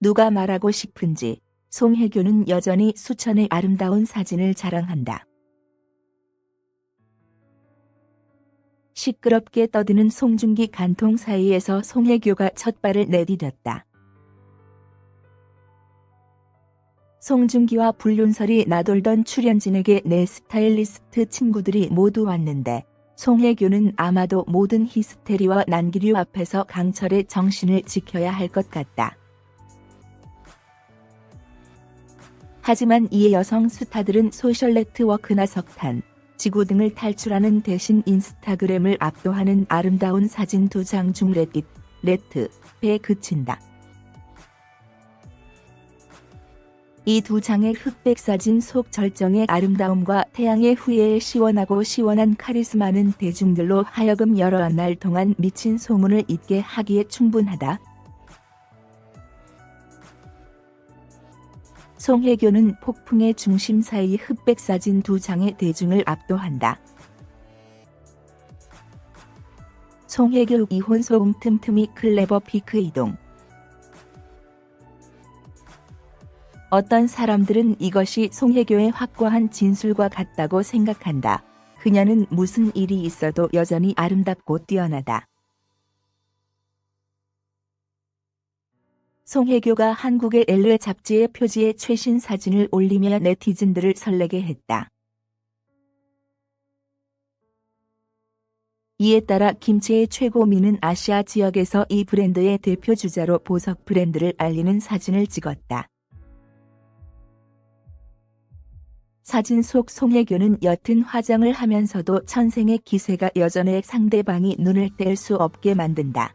누가 말하고 싶은지 송혜교는 여전히 수천의 아름다운 사진을 자랑한다. 시끄럽게 떠드는 송중기 간통 사이에서 송혜교가 첫 발을 내디뎠다. 송중기와 불륜설이 나돌던 출연진에게 내 스타일리스트 친구들이 모두 왔는데 송혜교는 아마도 모든 히스테리와 난기류 앞에서 강철의 정신을 지켜야 할 것 같다. 하지만 이에 여성 스타들은 소셜 네트워크나 석탄, 지구 등을 탈출하는 대신 인스타그램을 압도하는 아름다운 사진 2장 중 레트에 그친다. 이 2장의 흑백 사진 속 절정의 아름다움과 태양의 후예의 시원하고 시원한 카리스마는 대중들로 하여금 여러 날 동안 미친 소문을 잊게 하기에 충분하다. 송혜교는 폭풍의 중심 사이 흑백 사진 2장의 대중을 압도한다. 송혜교 이혼 소음 틈틈이 클레버 피크 이동. 어떤 사람들은 이것이 송혜교의 확고한 진술과 같다고 생각한다. 그녀는 무슨 일이 있어도 여전히 아름답고 뛰어나다. 송혜교가 한국의 엘레 잡지의 표지에 최신 사진을 올리며 네티즌들을 설레게 했다. 이에 따라 김치의 최고미는 아시아 지역에서 이 브랜드의 대표 주자로 보석 브랜드를 알리는 사진을 찍었다. 사진 속 송혜교는 옅은 화장을 하면서도 천생의 기세가 여전해 상대방이 눈을 뗄 수 없게 만든다.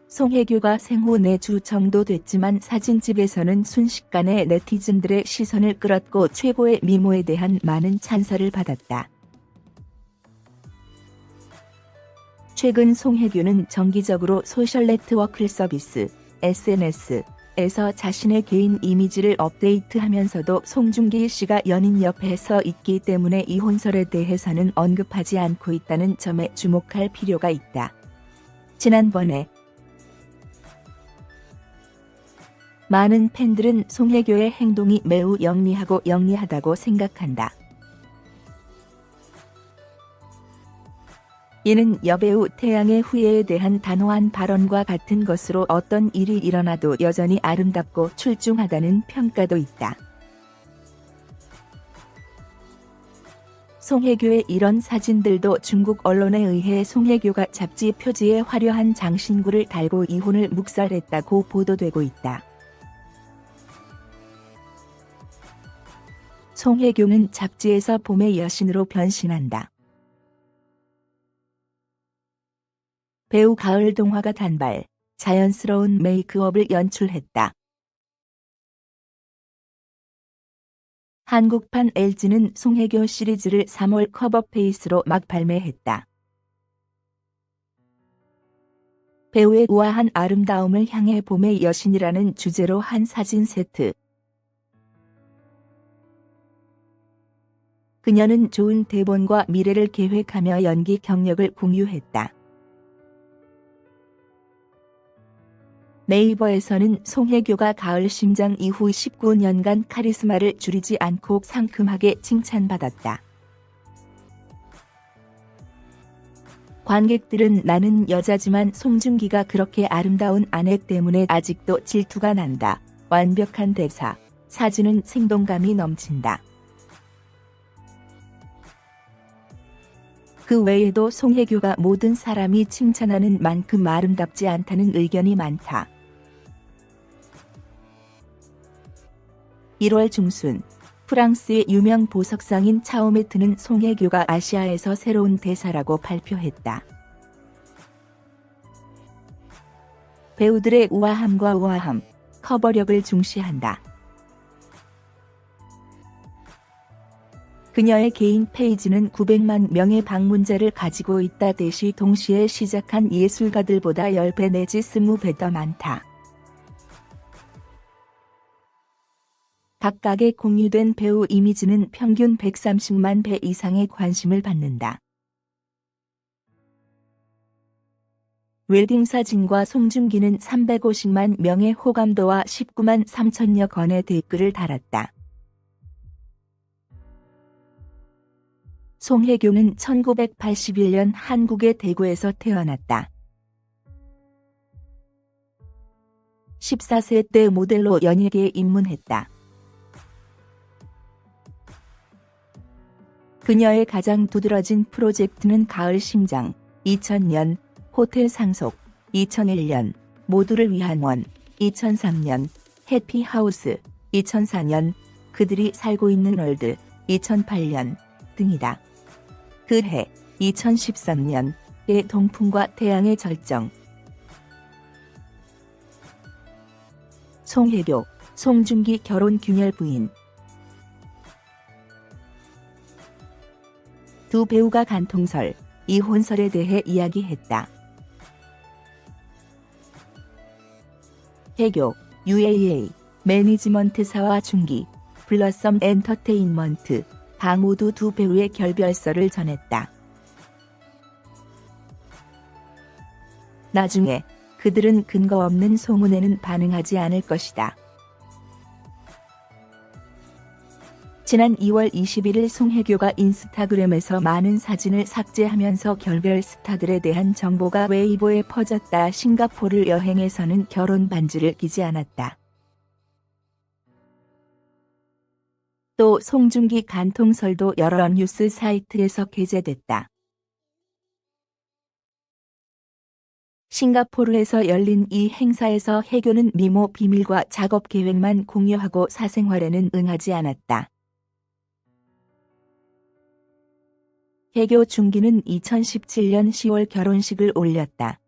송혜교가 생후 4주 정도 됐지만 사진집에서는 순식간에 네티즌들의 시선을 끌었고 최고의 미모에 대한 많은 찬사를 받았다. 최근 송혜교는 정기적으로 소셜 네트워크 서비스, SNS에서 자신의 개인 이미지를 업데이트하면서도 송중기 씨가 연인 옆에 서 있기 때문에 이혼설에 대해서는 언급하지 않고 있다는 점에 주목할 필요가 있다. 지난번에 많은 팬들은 송혜교의 행동이 매우 영리하고 영리하다고 생각한다. 이는 여배우 태양의 후예에 대한 단호한 발언과 같은 것으로 어떤 일이 일어나도 여전히 아름답고 출중하다는 평가도 있다. 송혜교의 이런 사진들도 중국 언론에 의해 송혜교가 잡지 표지에 화려한 장신구를 달고 이혼을 묵살했다고 보도되고 있다. 송혜교는 잡지에서 봄의 여신으로 변신한다. 배우 가을 동화가 단발, 자연스러운 메이크업을 연출했다. 한국판 LG는 송혜교 시리즈를 3월 커버 페이스로 막 발매했다. 배우의 우아한 아름다움을 향해 봄의 여신이라는 주제로 한 사진 세트. 그녀는 좋은 대본과 미래를 계획하며 연기 경력을 공유했다. 네이버에서는 송혜교가 가을 심장 이후 19년간 카리스마를 줄이지 않고 상큼하게 칭찬받았다. 관객들은 나는 여자지만 송중기가 그렇게 아름다운 아내 때문에 아직도 질투가 난다. 완벽한 대사, 사진은 생동감이 넘친다. 그 외에도 송혜교가 모든 사람이 칭찬하는 만큼 아름답지 않다는 의견이 많다. 1월 중순, 프랑스의 유명 보석상인 차오메트는 송혜교가 아시아에서 새로운 대사라고 발표했다. 배우들의 우아함과 우아함, 커버력을 중시한다. 그녀의 개인 페이지는 900만 명의 방문자를 가지고 있다. 대시 동시에 시작한 예술가들보다 10배 내지 20배 더 많다. 각각의 공유된 배우 이미지는 평균 130만 배 이상의 관심을 받는다. 웨딩 사진과 송중기는 350만 명의 호감도와 19만 3천여 건의 댓글을 달았다. 송혜교는 1981년 한국의 대구에서 태어났다. 14세 때 모델로 연예계에 입문했다. 그녀의 가장 두드러진 프로젝트는 가을 심장, 2000년, 호텔 상속, 2001년, 모두를 위한 원, 2003년, 해피하우스, 2004년, 그들이 살고 있는 월드, 2008년 등이다. 그해 2013년의 동풍과 태양의 절정. 송혜교, 송중기 결혼 균열 부인. 두 배우가 간통설, 이혼설에 대해 이야기했다. 혜교, UAA, 매니지먼트사와 중기, 블러썸 엔터테인먼트, 다 모두 두 배우의 결별설을 전했다. 나중에 그들은 근거 없는 소문에는 반응하지 않을 것이다. 지난 2월 21일 송혜교가 인스타그램에서 많은 사진을 삭제하면서 결별 스타들에 대한 정보가 웨이보에 퍼졌다. 싱가포르 여행에서는 결혼 반지를 끼지 않았다. 또 송중기 간통설도 여러 뉴스 사이트에서 게재됐다. 싱가포르에서 열린 이 행사에서 혜교는 미모 비밀과 작업 계획만 공유하고 사생활에는 응하지 않았다. 혜교 중기는 2017년 10월 결혼식을 올렸다.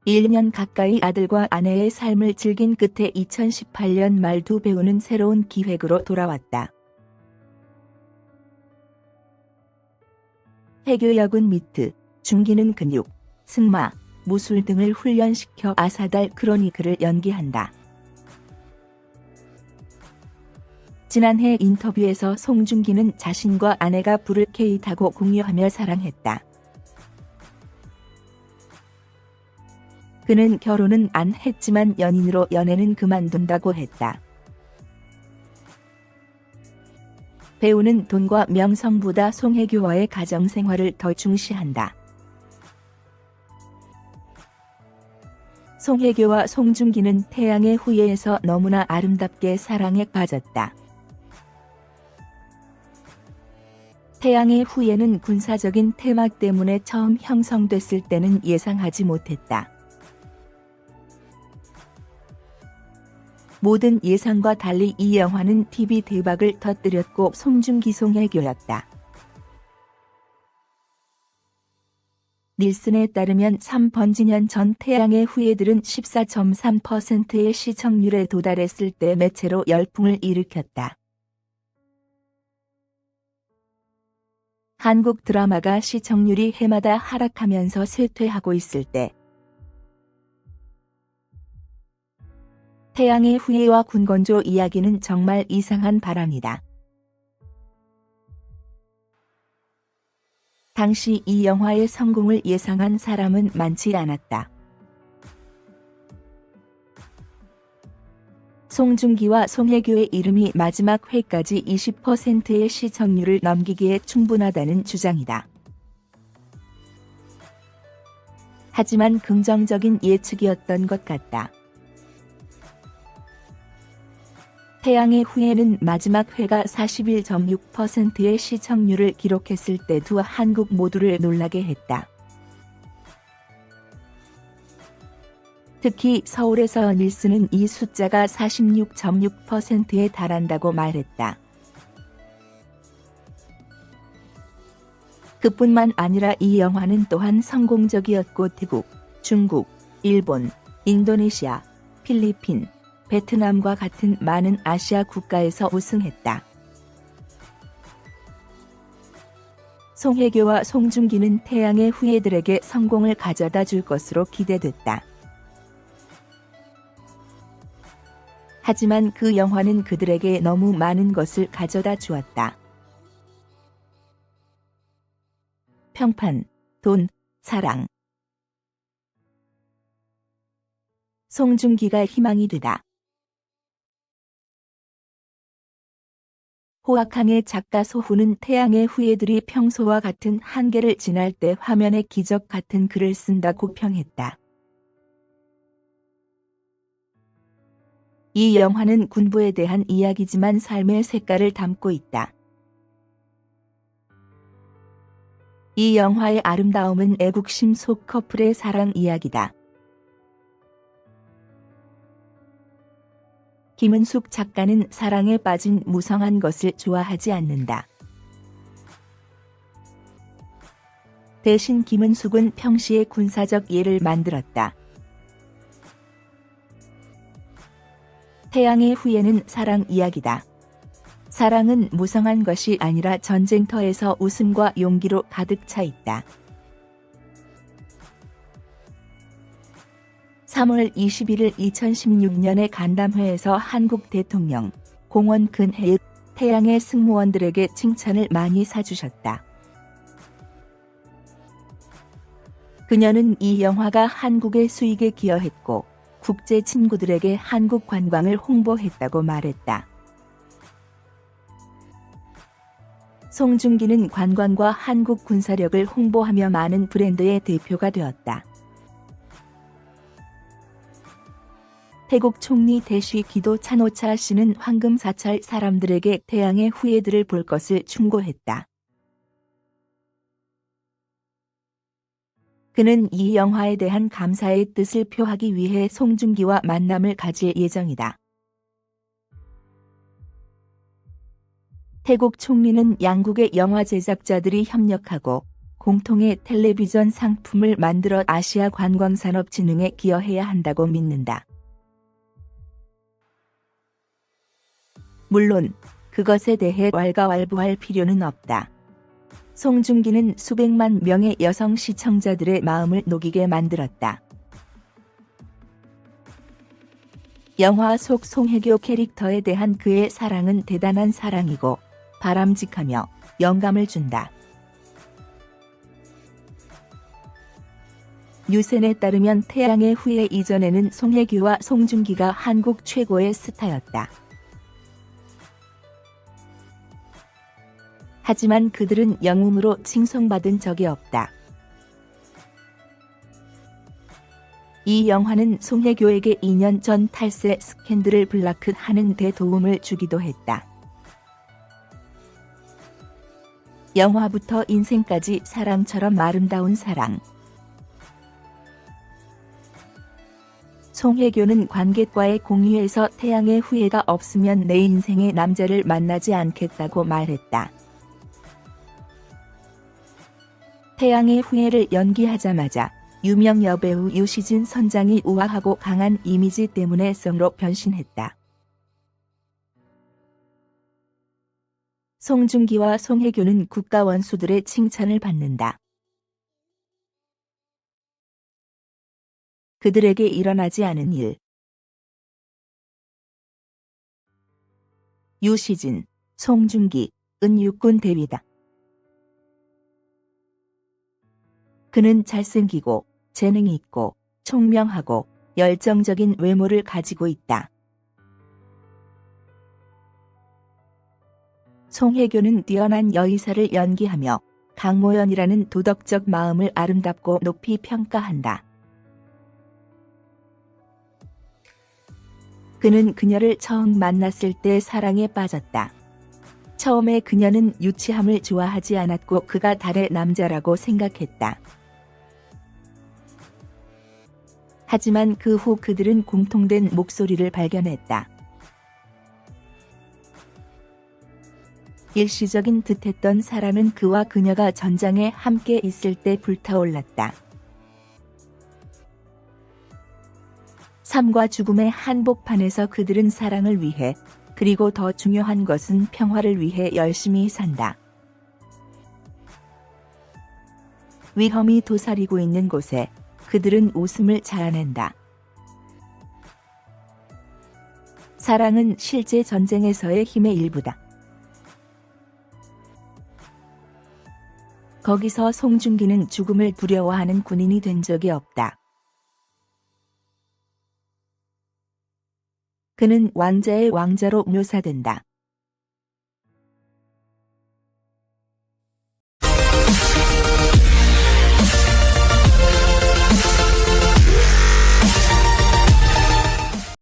1년 가까이 아들과 아내의 삶을 즐긴 끝에 2018년 말 두 배우는 새로운 기획으로 돌아왔다. 혜교 역은 미트, 중기는 근육, 승마, 무술 등을 훈련시켜 아사달 크로니클을 연기한다. 지난해 인터뷰에서 송중기는 자신과 아내가 불을 K 타고 공유하며 사랑했다. 그는 결혼은 안 했지만 연인으로 연애는 그만둔다고 했다. 배우는 돈과 명성보다 송혜교와의 가정생활을 더 중시한다. 송혜교와 송중기는 태양의 후예에서 너무나 아름답게 사랑에 빠졌다. 태양의 후예는 군사적인 테마 때문에 처음 형성됐을 때는 예상하지 못했다. 모든 예상과 달리 이 영화는 TV 대박을 터뜨렸고 송중기 송혜교였다. 닐슨에 따르면 3번지년 전 태양의 후예들은 14.3%의 시청률에 도달했을 때 매체로 열풍을 일으켰다. 한국 드라마가 시청률이 해마다 하락하면서 쇠퇴하고 있을 때 태양의 후예와 군건조 이야기는 정말 이상한 바람이다. 당시 이 영화의 성공을 예상한 사람은 많지 않았다. 송중기와 송혜교의 이름이 마지막 회까지 20%의 시청률을 넘기기에 충분하다는 주장이다. 하지만 긍정적인 예측이었던 것 같다. 태양의 후예는 마지막 회가 41.6%의 시청률을 기록했을 때 두 한국 모두를 놀라게 했다. 특히 서울에서 닐슨은 이 숫자가 46.6%에 달한다고 말했다. 그뿐만 아니라 이 영화는 또한 성공적이었고 태국, 중국, 일본, 인도네시아, 필리핀, 베트남과 같은 많은 아시아 국가에서 우승했다. 송혜교와 송중기는 태양의 후예들에게 성공을 가져다 줄 것으로 기대됐다. 하지만 그 영화는 그들에게 너무 많은 것을 가져다 주었다. 평판, 돈, 사랑. 송중기가 희망이 되다. 호학항의 작가 소후는 태양의 후예들이 평소와 같은 한계를 지날 때 화면에 기적 같은 글을 쓴다고 평했다. 이 영화는 군부에 대한 이야기지만 삶의 색깔을 담고 있다. 이 영화의 아름다움은 애국심 속 커플의 사랑 이야기다. 김은숙 작가는 사랑에 빠진 무성한 것을 좋아하지 않는다. 대신 김은숙은 평시의 군사적 예를 만들었다. 태양의 후예는 사랑 이야기다. 사랑은 무성한 것이 아니라 전쟁터에서 웃음과 용기로 가득 차 있다. 3월 21일 2016년의 간담회에서 한국 대통령 공원근혜읍 태양의 승무원들에게 칭찬을 많이 사주셨다. 그녀는 이 영화가 한국의 수익에 기여했고 국제 친구들에게 한국 관광을 홍보했다고 말했다. 송중기는 관광과 한국 군사력을 홍보하며 많은 브랜드의 대표가 되었다. 태국 총리 대쉬 기도 차노차 씨는 황금 사찰 사람들에게 태양의 후예들을 볼 것을 충고했다. 그는 이 영화에 대한 감사의 뜻을 표하기 위해 송중기와 만남을 가질 예정이다. 태국 총리는 양국의 영화 제작자들이 협력하고 공통의 텔레비전 상품을 만들어 아시아 관광산업 진흥에 기여해야 한다고 믿는다. 물론 그것에 대해 왈가왈부할 필요는 없다. 송중기는 수백만 명의 여성 시청자들의 마음을 녹이게 만들었다. 영화 속 송혜교 캐릭터에 대한 그의 사랑은 대단한 사랑이고 바람직하며 영감을 준다. 뉴센에 따르면 태양의 후예 이전에는 송혜교와 송중기가 한국 최고의 스타였다. 하지만 그들은 영웅으로 칭송받은 적이 없다. 이 영화는 송혜교에게 2년 전 탈세 스캔들을 블라크하는 데 도움을 주기도 했다. 영화부터 인생까지 사랑처럼 아름다운 사랑. 송혜교는 관객과의 공유에서 태양의 후예가 없으면 내 인생의 남자를 만나지 않겠다고 말했다. 태양의 후예를 연기하자마자 유명 여배우 유시진 선장이 우아하고 강한 이미지 때문에 성으로 변신했다. 송중기와 송혜교는 국가 원수들의 칭찬을 받는다. 그들에게 일어나지 않은 일. 유시진, 송중기, 은 육군 대위다. 그는 잘생기고 재능이 있고 총명하고 열정적인 외모를 가지고 있다. 송혜교는 뛰어난 여의사를 연기하며 강모연이라는 도덕적 마음을 아름답고 높이 평가한다. 그는 그녀를 처음 만났을 때 사랑에 빠졌다. 처음에 그녀는 유치함을 좋아하지 않았고 그가 달의 남자라고 생각했다. 하지만 그 후 그들은 공통된 목소리를 발견했다. 일시적인 듯했던 사랑은 그와 그녀가 전장에 함께 있을 때 불타올랐다. 삶과 죽음의 한복판에서 그들은 사랑을 위해, 그리고 더 중요한 것은 평화를 위해 열심히 산다. 위험이 도사리고 있는 곳에 그들은 웃음을 자아낸다. 사랑은 실제 전쟁에서의 힘의 일부다. 거기서 송중기는 죽음을 두려워하는 군인이 된 적이 없다. 그는 왕자의 왕자로 묘사된다.